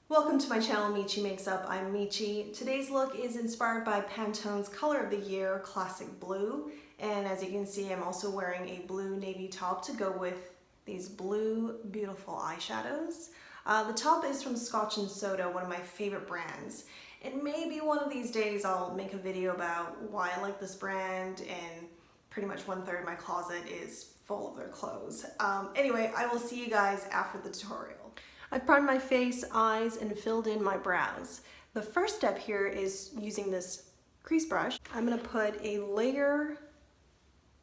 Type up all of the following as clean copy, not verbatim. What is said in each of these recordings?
Welcome to my channel, Michi Makes Up. I'm Michi. Today's look is inspired by Pantone's Color of the Year Classic Blue. And as you can see, I'm also wearing a blue navy top to go with these blue, beautiful eyeshadows. The top is from Scotch & Soda, one of my favorite brands. And maybe one of these days I'll make a video about why I like this brand, and pretty much 1/3 of my closet is full of their clothes. Anyway, I will see you guys after the tutorial. I've primed my face, eyes, and filled in my brows. The first step here is using this crease brush. I'm gonna put a layer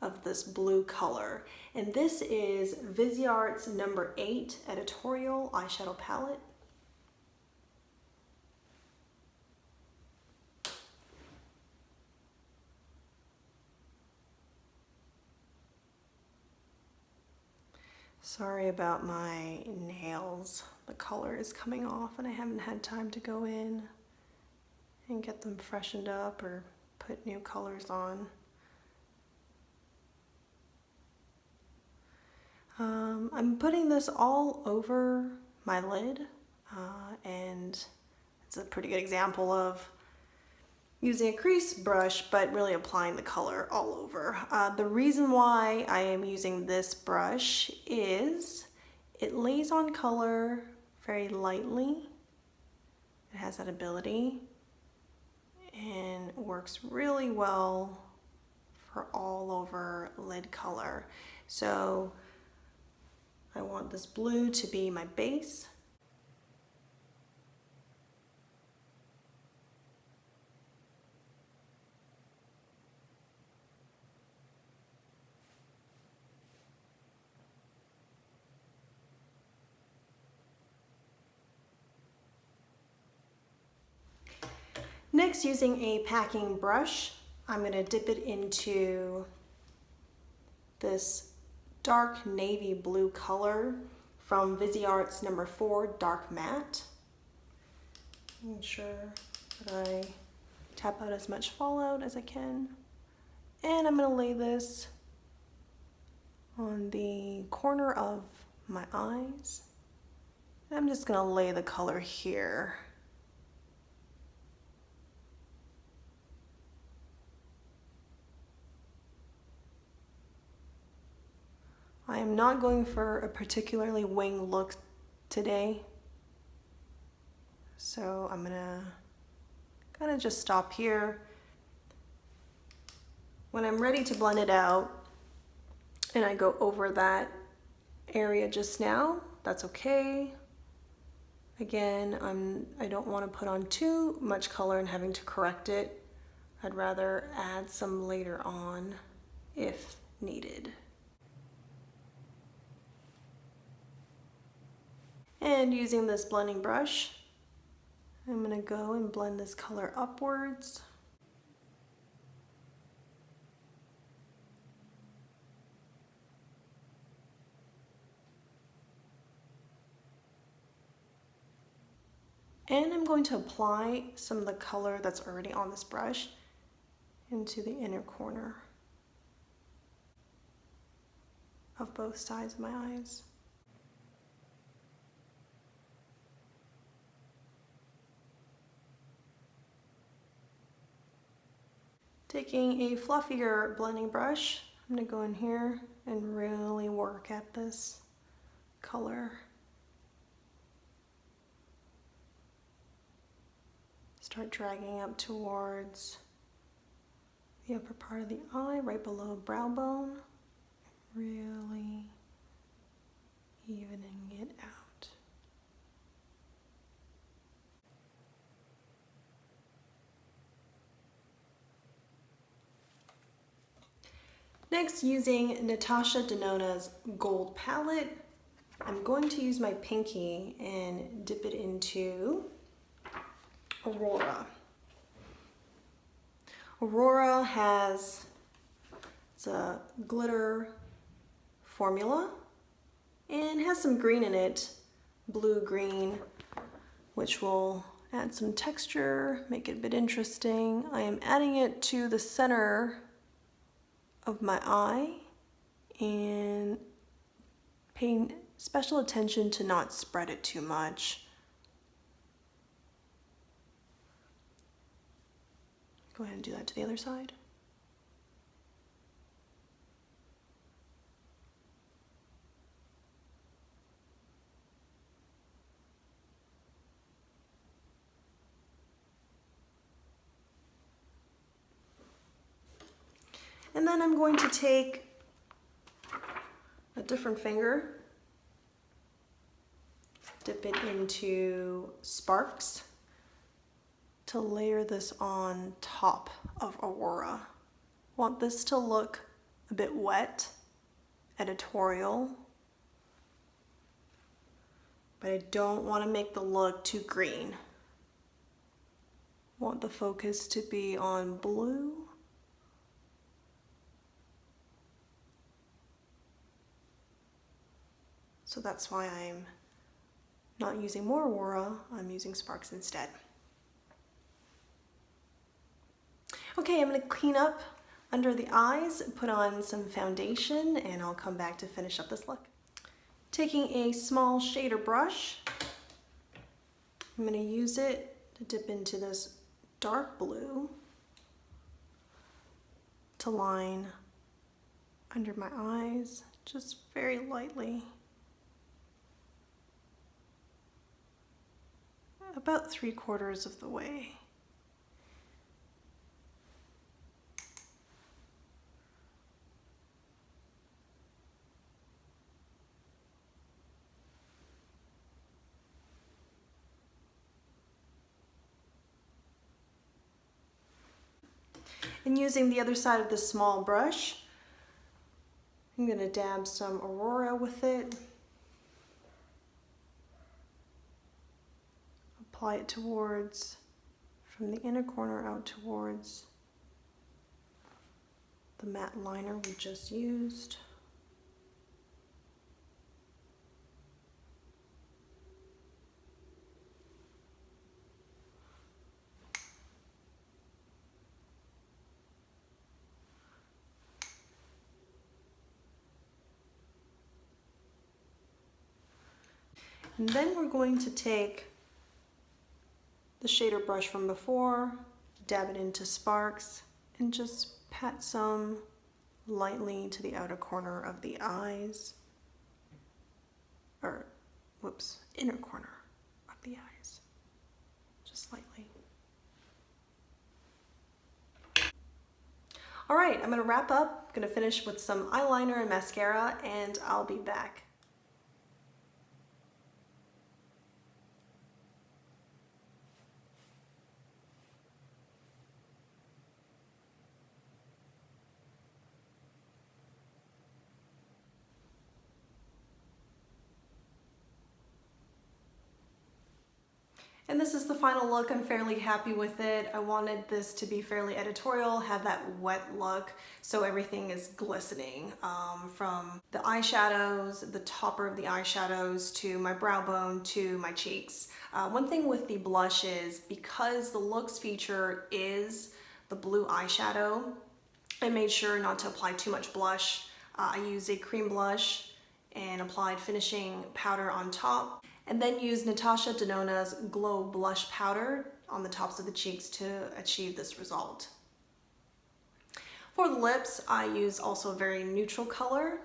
of this blue color, and this is Viseart's number 8 Editorial eyeshadow palette. Sorry about my nails. The color is coming off and I haven't had time to go in and get them freshened up or put new colors on. I'm putting this all over my lid, and it's a pretty good example of using a crease brush but really applying the color all over. The reason why I am using this brush is it lays on color very lightly. It has that ability and works really well for all over lid color. So I want this blue to be my base. Next, using a packing brush, I'm going to dip it into this dark navy blue color from Viseart's number 4 Dark Matte. Make sure that I tap out as much fallout as I can. And I'm going to lay this on the corner of my eyes. I'm just going to lay the color here. I am not going for a particularly wing look today, so I'm gonna kind of just stop here. When I'm ready to blend it out and I go over that area just now, that's okay. Again, I don't want to put on too much color and having to correct it. I'd rather add some later on if needed. And using this blending brush, I'm going to go and blend this color upwards. And I'm going to apply some of the color that's already on this brush into the inner corner of both sides of my eyes. Taking a fluffier blending brush, I'm going to go in here and really work at this color. Start dragging up towards the upper part of the eye, right below brow bone. Really evening it out. Next, using Natasha Denona's gold palette, I'm going to use my pinky and dip it into Aurora. Aurora it's a glitter formula and has some green in it, blue-green, which will add some texture, make it a bit interesting. I am adding it to the center of my eye and paying special attention to not spread it too much. Go ahead and do that to the other side. And then I'm going to take a different finger, dip it into Sparks to layer this on top of Aurora. Want this to look a bit wet, editorial, but I don't want to make the look too green. Want the focus to be on blue. So that's why I'm not using more Aurora, I'm using Sparks instead. Okay, I'm gonna clean up under the eyes, put on some foundation, and I'll come back to finish up this look. Taking a small shader brush, I'm gonna use it to dip into this dark blue to line under my eyes, just very lightly. About 3/4 of the way. And using the other side of the small brush, I'm going to dab some Aurora with it. Apply it towards, from the inner corner out towards the matte liner we just used. And then we're going to take the shader brush from before, dab it into Sparks, and just pat some lightly to the outer corner of the eyes, or whoops, inner corner of the eyes, just lightly. All right, I'm gonna wrap up, gonna finish with some eyeliner and mascara, and I'll be back. And this is the final look. I'm fairly happy with it. I wanted this to be fairly editorial, have that wet look, so everything is glistening. From the eyeshadows, the topper of the eyeshadows, to my brow bone, to my cheeks. One thing with the blush is, because the looks feature is the blue eyeshadow, I made sure not to apply too much blush. I used a cream blush and applied finishing powder on top, and then use Natasha Denona's Glow Blush Powder on the tops of the cheeks to achieve this result. For the lips, I use also a very neutral color.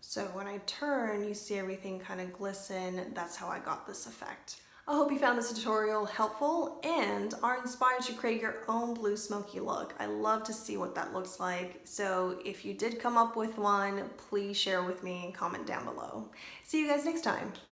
So when I turn, you see everything kind of glisten. That's how I got this effect. I hope you found this tutorial helpful and are inspired to create your own blue smoky look. I love to see what that looks like. So if you did come up with one, please share with me and comment down below. See you guys next time.